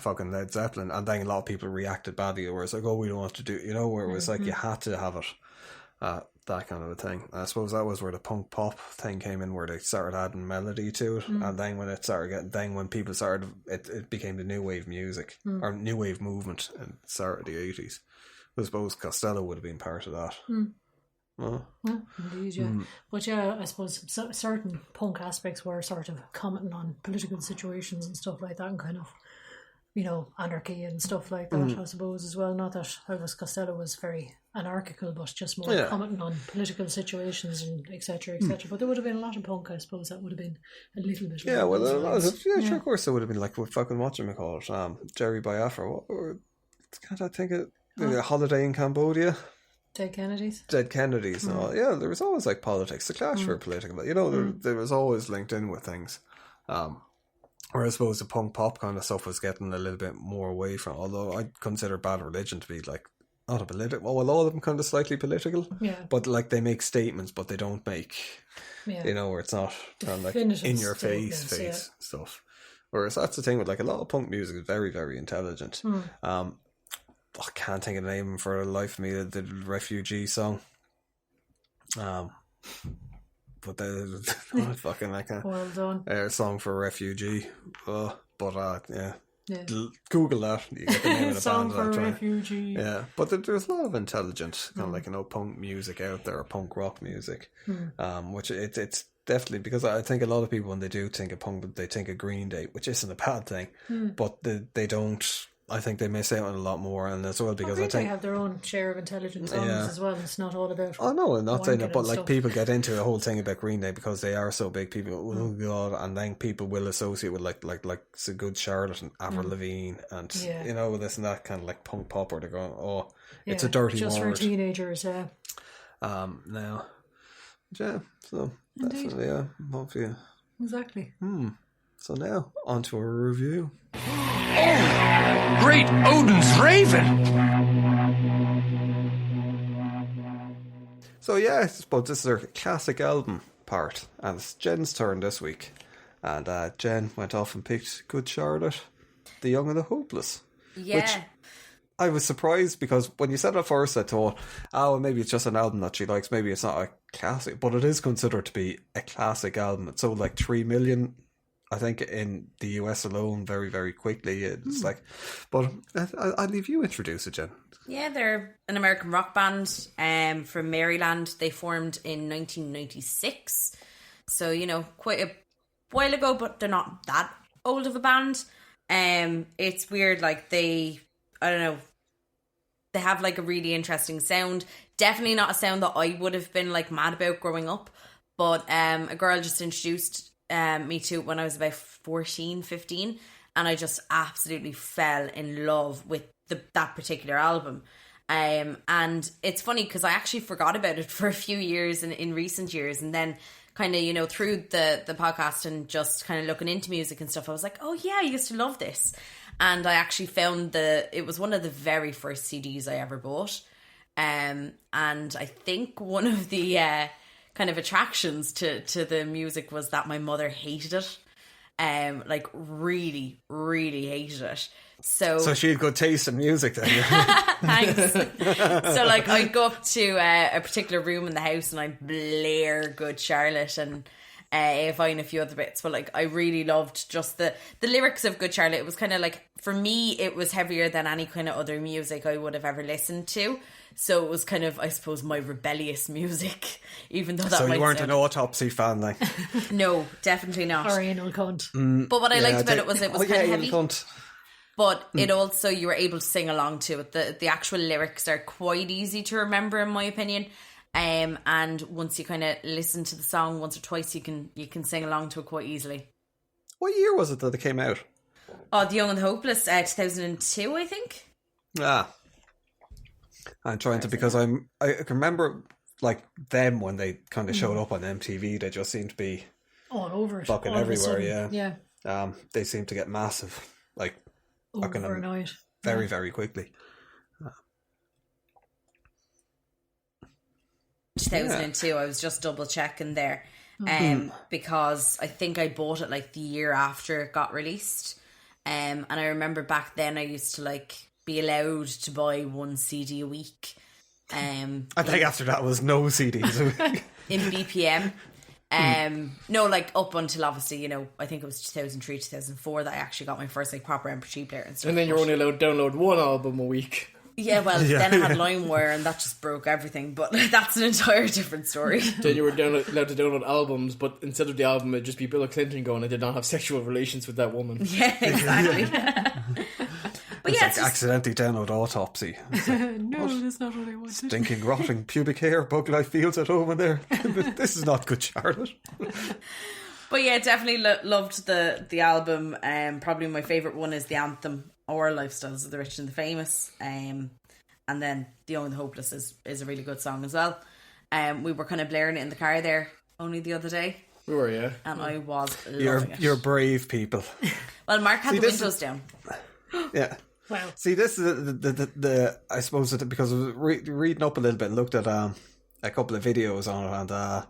fucking Led Zeppelin, and then a lot of people reacted badly, where it's like, oh, we don't want to do, where it was like you had to have it, that kind of a thing. I suppose that was where the punk pop thing came in, where they started adding melody to it, and then when it started when people started, it became the new wave music, or new wave movement, and started the 80s. I suppose Costello would have been part of that. Well, indeed, yeah. But yeah, I suppose certain punk aspects were sort of commenting on political situations and stuff like that, and kind of, anarchy and stuff like that, I suppose, as well. Not that I was Costello was very anarchical, but just more commenting on political situations and etc. But there would have been a lot of punk, I suppose, that would have been a little bit. Yeah, well, a lot of, sure, of course, there would have been like fucking whatchamacallit, Jerry Biafra. Can't I think of Holiday in Cambodia? Dead Kennedys. And all. Yeah, there was always like politics. The Clash were political. There was always linked in with things. Where I suppose the punk pop kind of stuff was getting a little bit more away from. Although I consider Bad Religion to be like not a political. Well, all of them kind of slightly political. Yeah. But like they make statements, but they don't make. Yeah. Where it's not kind of like in your face stuff. Whereas that's the thing with like a lot of punk music is very, very intelligent. I can't think of the name for the life of me. The Refugee song. But the fucking like a well done. Song for Refugee. Yeah. Google that. You get the name of the Song band. for Refugee. Yeah, but there's a lot of intelligent kind of like punk music out there, punk rock music. Which it's definitely, because I think a lot of people when they do think of punk, they think of Green Day, which isn't a bad thing, but they don't. I think they miss out on a lot more, and as well because I think they have their own share of intelligent songs as well. It's not all about. Oh no, I'm not saying that, but like people get into a whole thing about Green Day because they are so big. People, oh god, and then people will associate with like So Good Charlotte and Avril Lavigne and this and that kind of like punk pop, or they're going, it's a dirty just word. for teenagers. Now, so indeed. definitely, hopefully, exactly. So now on to a review. Oh, great Odin's Raven! So yeah, I suppose this is our classic album part, and it's Jen's turn this week. And Jen went off and picked Good Charlotte, The Young and the Hopeless. Yeah. Which I was surprised, because when you said it first, I thought, maybe it's just an album that she likes, maybe it's not a classic, but it is considered to be a classic album. It sold like 3 million, I think, in the US alone very, very quickly. It's like, but I'll leave you introduce it, Jen. Yeah, they're an American rock band from Maryland. They formed in 1996. So, quite a while ago, but they're not that old of a band. It's weird, like they have like a really interesting sound. Definitely not a sound that I would have been like mad about growing up. But a girl just introduced me to it when I was about 14, 15, and I just absolutely fell in love with that particular album. And it's funny because I actually forgot about it for a few years in recent years, and then kind of, through the podcast and just kind of looking into music and stuff, I was like, oh yeah, I used to love this. And I actually found it was one of the very first CDs I ever bought. And I think one of the kind of attractions to the music was that my mother hated it. Like really, really hated it. So she had good taste in music then. Thanks. So like I'd go up to a particular room in the house and I'd blare Good Charlotte and AFI and a few other bits, but like I really loved just the lyrics of Good Charlotte. It was kind of like, for me, it was heavier than any kind of other music I would have ever listened to. So it was kind of, I suppose, my rebellious music, even though that so might you weren't sound... an Autopsy fan, like? No, definitely not. Or anal cunt. But what I liked about it was kind of heavy. Cunt. But it also, you were able to sing along to it. The actual lyrics are quite easy to remember, in my opinion. And once you kind of listen to the song once or twice, you can sing along to it quite easily. What year was it that it came out? Oh, The Young and the Hopeless, 2002, I think. I'm trying to, because I can remember like them when they kind of showed up on MTV. They just seemed to be all over it, fucking all everywhere. Yeah. They seemed to get massive, like overnight, very, very quickly. 2002. I was just double checking there, because I think I bought it like the year after it got released. And I remember back then I used to like be allowed to buy one CD a week. I think after that was no CDs a week. In BPM. No, like up until obviously, you know, I think it was 2003, 2004 that I actually got my first like proper MP3 player and stuff. And then you're only allowed to download one album a week. Yeah, well, then I had LimeWire and that just broke everything, but that's an entire different story. Then you were allowed to download albums, but instead of the album, it'd just be Bill Clinton going, I did not have sexual relations with that woman. Yeah, exactly. But It's yeah, like accidentally download Autopsy. It's like, No, that's not what I wanted. stinking, rotting pubic hair, bug life fields at home in there. This is not good, Charlotte. But yeah, definitely loved the album. Probably my favourite one is the anthem, Our Lifestyles of the Rich and the Famous. And then The Young and the Hopeless is a really good song as well. We were kind of blaring it in the car there only the other day. We were, yeah. And I was loving it. You're brave people. Well, Mark had the windows down. Yeah. Wow. See, this is the I suppose that because I was reading up a little bit and looked at a couple of videos on it, and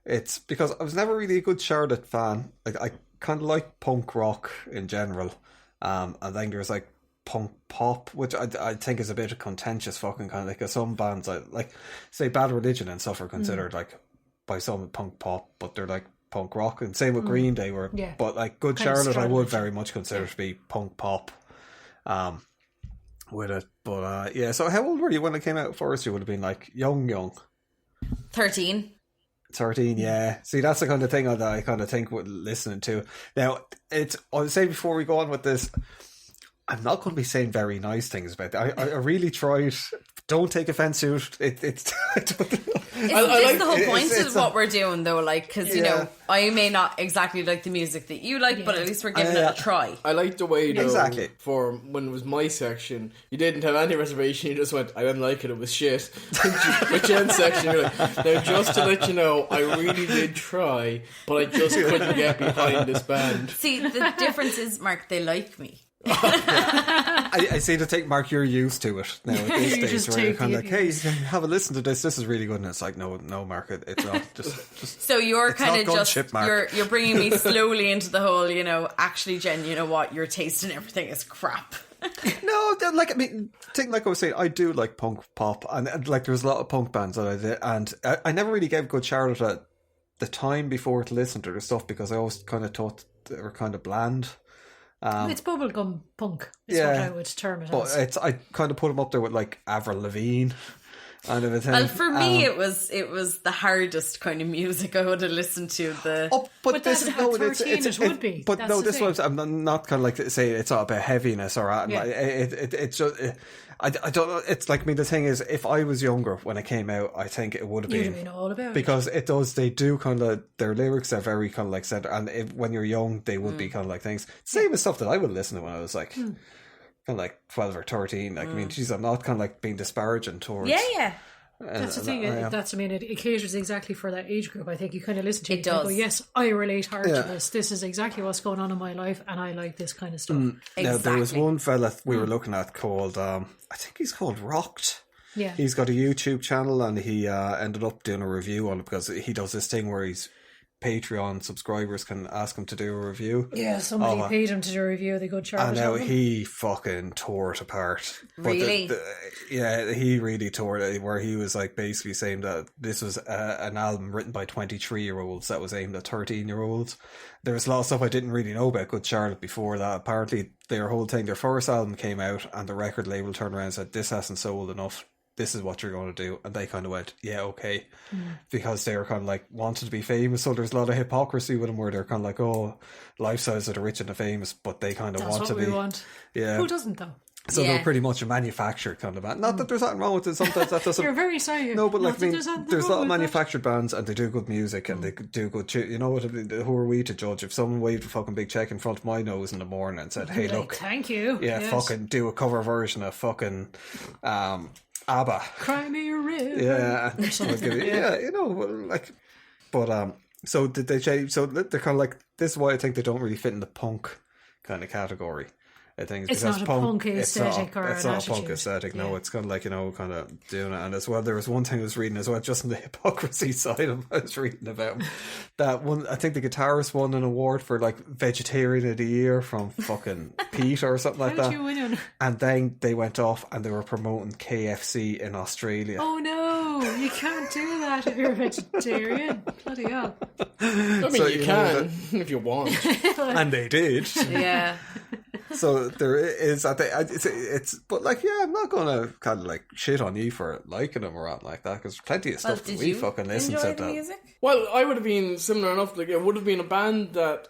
it's because I was never really a good Charlotte fan. Like I kind of like punk rock in general, and then there's like punk pop, which I think is a bit of contentious fucking kind of like some bands like say Bad Religion and stuff are considered like by some punk pop, but they're like punk rock, and same with Green Day were. Yeah. But like Good Kind of Charlotte, I would straddle. very much consider to be punk pop. With it, but yeah. So how old were you when it came out first? You would have been like young. 13. 13, yeah. See, that's the kind of thing that I kind of think with listening to. Now, I'll say before we go on with this, I'm not going to be saying very nice things about it. I really tried. Don't take offense to it. It's I don't know. Isn't I this like- the whole point it's of what we're doing though? Like, because you know, I may not exactly like the music that you like, but at least we're giving it a try. I liked the way, though, Exactly. for when it was my section, you didn't have any reservation, you just went, I didn't like it was shit. With Jen's section, you're like, now just to let you know, I really did try, but I just couldn't get behind this band. See, the difference is, Mark, they like me. I see the thing, Mark, you're used to it now at this You stage just where you're take kind the of like, hey, have a listen to this. This is really good. And it's like, no, Mark, it's not. Just So you're It's kind not of gun just ship, Mark. you're bringing me slowly into the whole, you know, actually, Jen, you know what, your taste in everything is crap. No, like I mean, thing like I was saying, I do like punk pop, and like there's a lot of punk bands that I did, and I never really gave Good Charlotte at the time before to listen to their stuff because I always kind of thought they were kind of bland. It's bubblegum punk, is yeah, what I would term it But as. I kind of put them up there with like Avril Lavigne and everything. Well, for me, it was the hardest kind of music I would have listened to. But this that's is how no, 13 it would be. But That's no, the this thing. was I'm not kind of like say it's not about heaviness or Yeah. like, it's just. I don't know. It's like, I mean, the thing is, if I was younger when it came out, I think it would have You'd been, have been all about it. because they do kind of, their lyrics are very kind of like said, and when you're young, they would be kind of like things. Same as stuff that I would listen to when I was like, kind of like 12 or 13. Like, I mean, geez, I'm not kind of like being disparaging towards. Yeah. That's the thing. It caters exactly for that age group. I think you kind of listen to It it and go, does. yes, I relate hard to Yeah. this. This is exactly what's going on in my life, and I like this kind of stuff. Now, there was Exactly. one fella we were looking at called, I think he's called Rocked. Yeah. He's got a YouTube channel, and he ended up doing a review on it because he does this thing where he's Patreon subscribers can ask him to do a review. Yeah, somebody paid him to do a review of the Good Charlotte And now album. he fucking tore it apart. But Really? yeah, he really tore it, where he was like basically saying that this was an album written by 23-year-olds that was aimed at 13-year-olds. There's a lot of stuff I didn't really know about Good Charlotte before that. Apparently their whole thing, their first album came out and the record label turned around and said, this hasn't sold enough. This is what you're going to do. And they kind of went, yeah, okay. Because they were kind of like, wanted to be famous. So there's a lot of hypocrisy with them where they're kind of like, oh, lifestyles of the rich and the famous, but they kind of That's want what to we be. want. Yeah. Who doesn't, though? So Yeah. they're pretty much a manufactured kind of band. Not that there's nothing wrong with it. Sometimes that doesn't. You're very sorry. No, but like, Not I mean, that anything there's a lot wrong of with that. manufactured bands and they do good music and they do good. You know what? I mean, who are we to judge? If someone waved a fucking big check in front of my nose in the morning and said, "Hey, Like, look, thank you. yeah, Yes. fucking do a cover version of fucking ABBA." Cry me a river. Yeah, I'll give you- yeah, you know, well, like, but so did they change? So they're kind of like, this is why I think they don't really fit in the punk kind of category. think It's not a punk aesthetic or it's an not a punk attitude. aesthetic. No, Yeah. it's kind of like, kind of doing it. And as well, there was one thing I was reading as well, just on the hypocrisy side of I was reading about that one. I think the guitarist won an award for like Vegetarian of the Year from fucking Pete or something like How that. did you win it? And then they went off and they were promoting KFC in Australia. Oh no, you can't do that if you're a vegetarian. Bloody hell. I mean, So, you you know, can if you want. And they did. Yeah. So there is, I think, it's, but like, yeah, I'm not gonna kind of like shit on you for liking them or anything like that, because plenty of stuff that did we you fucking listen enjoy to the that. music? Well, I would have been similar enough. Like, it would have been a band that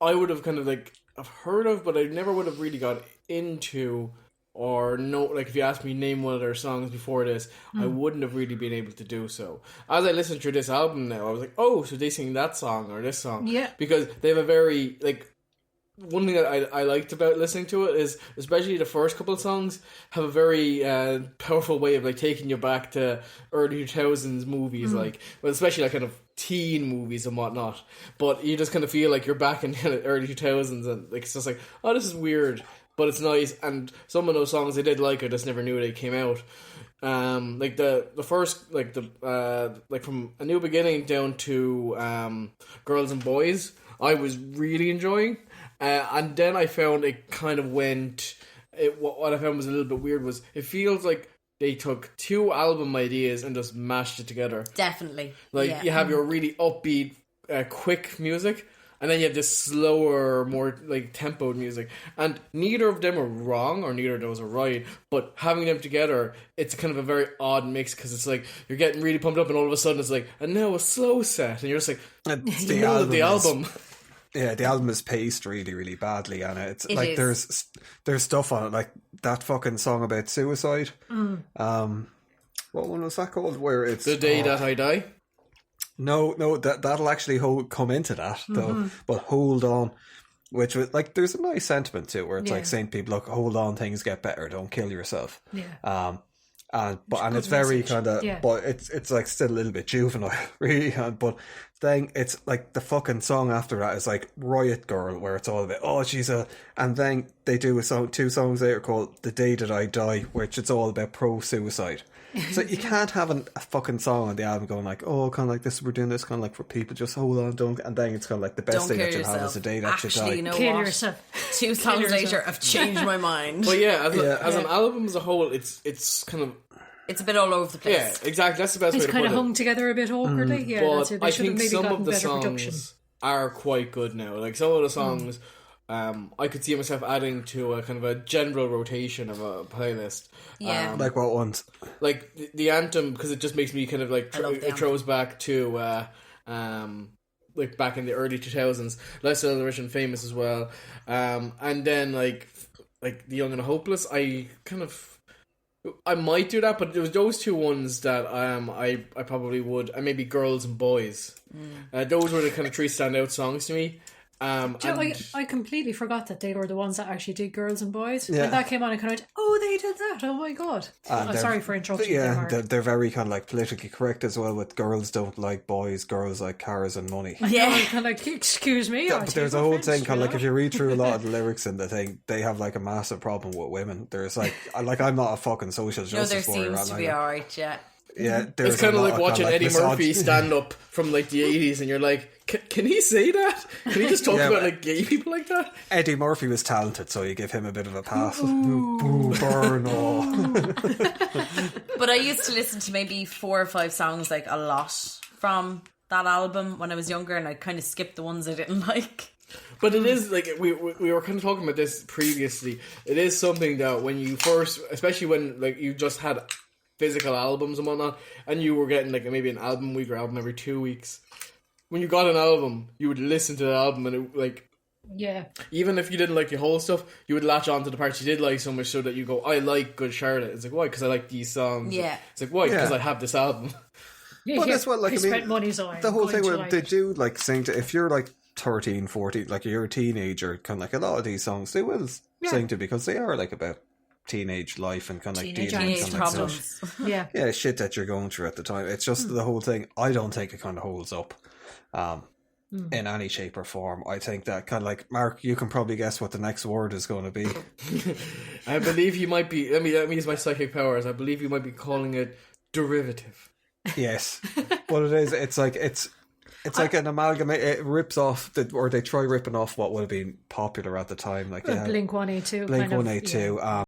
I would have kind of like I've heard of, but I never would have really got into or know. Like, if you asked me name one of their songs before this, I wouldn't have really been able to do so. As I listened through this album now, I was like, oh, so they sing that song or this song, Yeah. because they have a very like. One thing that I liked about listening to it is, especially the first couple of songs, have a very powerful way of like taking you back to early 2000s movies, like, well, especially like kind of teen movies and whatnot. But you just kind of feel like you're back in the early 2000s, and like, it's just like, oh, this is weird, but it's nice. And some of those songs I did like, I just never knew they came out. Like the first, like the like from A New Beginning down to Girls and Boys, I was really enjoying. And then I found it kind of went. What I found was a little bit weird was it feels like they took two album ideas and just mashed it together. Definitely. Like, yeah. you have your really upbeat, quick music, and then you have this slower, more like tempoed music. And neither of them are wrong, or neither of those are right. But having them together, it's kind of a very odd mix, because it's like you're getting really pumped up, and all of a sudden it's like, and now a slow set, and you're just like, It's the middle of the album. Yeah, the album is paced really, really badly, and it's It like is. there's stuff on it, like that fucking song about suicide. What one was that called? Where it's The Day That I Die. No, that'll actually come into that though. But Hold On, which was like, there's a nice sentiment to it, where it's like saying to people, look, hold on, things get better, don't kill yourself. Yeah. And it's very message. kind of, Yeah. but it's like still a little bit juvenile, really. But then it's like the fucking song after that is like Riot Girl, where it's all about, oh, she's a, and then they do two songs later called The Day That I Die, which it's all about pro-suicide. So you can't have a fucking song on the album going like, oh, kind of like this, we're doing this kind of like for people, just hold on, don't, and then it's kind of like the best Don't thing kill that you'll have yourself. is the day that you Actually, die. you know Kill what? yourself. 2 songs yourself. later, I've changed my mind. But yeah, as an album as a whole, it's kind of, It's a bit all over the place. yeah, exactly. That's the best It's way to kind put of it. hung together a bit awkwardly. Yeah, But that's it. They I should have think maybe some gotten of the better production. songs are quite good now. Like, some of the songs, I could see myself adding to a kind of a general rotation of a playlist. Yeah. Like what ones? Like the anthem, because it just makes me kind of like, I love the it throws back to like back in the early 2000s. Lifestyle of the Rich and Famous as well. And then like The Young and Hopeless, I might do that, but there was those two ones that I probably would, and maybe Girls and Boys. Those were the kind of three standout songs to me. Do you know, I completely forgot that they were the ones that actually did Girls and Boys. Yeah. When that came on, I kind of went, oh, they did that. Oh my god. I'm they're- sorry for interrupting you. Yeah, Mark. they're very kind of like politically correct as well, with girls don't like boys, girls like cars and money. Yeah. I'm kind of like, excuse me. But there's a whole thing kind of like, if you read through a lot of the lyrics in the thing, they have like a massive problem with women. There's like I'm not a fucking social No, there justice warrior. seems to be alright, yeah. Yeah, there's It's kind a of lot like watching kind of Eddie Murphy stand up from like the 80s, and you're like, can he say that? Can he just talk Yeah, about but- like gay people like that? Eddie Murphy was talented, so you give him a bit of a pass. Boo, burn, oh. But I used to listen to maybe 4 or 5 songs like a lot from that album when I was younger, and I kind of skipped the ones I didn't like. But it is like we were kind of talking about this previously. It is something that when you first, especially when like you just had physical albums and whatnot, and you were getting like maybe an album week or album every 2 weeks. When you got an album, you would listen to the album, and it, like, Yeah. even if you didn't like the whole stuff, you would latch on to the parts you did like so much, so that you go, I like Good Charlotte. It's like, why? Because I like these songs. Yeah. It's like, why? Because Yeah. I have this album. But that's what, like, I I mean, spent money, so I'm the whole going thing to where like they it. do like sing to, if you're like 13, 14, like you're a teenager, kind of like a lot of these songs they will sing to, because they are like about teenage life and kind of like Teenage dealing with Teenage kind of like problems. Yeah. yeah, shit that you're going through at the time. It's just the whole thing. I don't think it kind of holds up. in any shape or form. I think that kind of like, Mark, you can probably guess what the next word is going to be. I believe you might be, let me use my psychic powers, I believe you might be calling it derivative. Yes. What it is, it's like an amalgamate. It rips off, or they try ripping off what would have been popular at the time. Like Blink 182. Blink 182.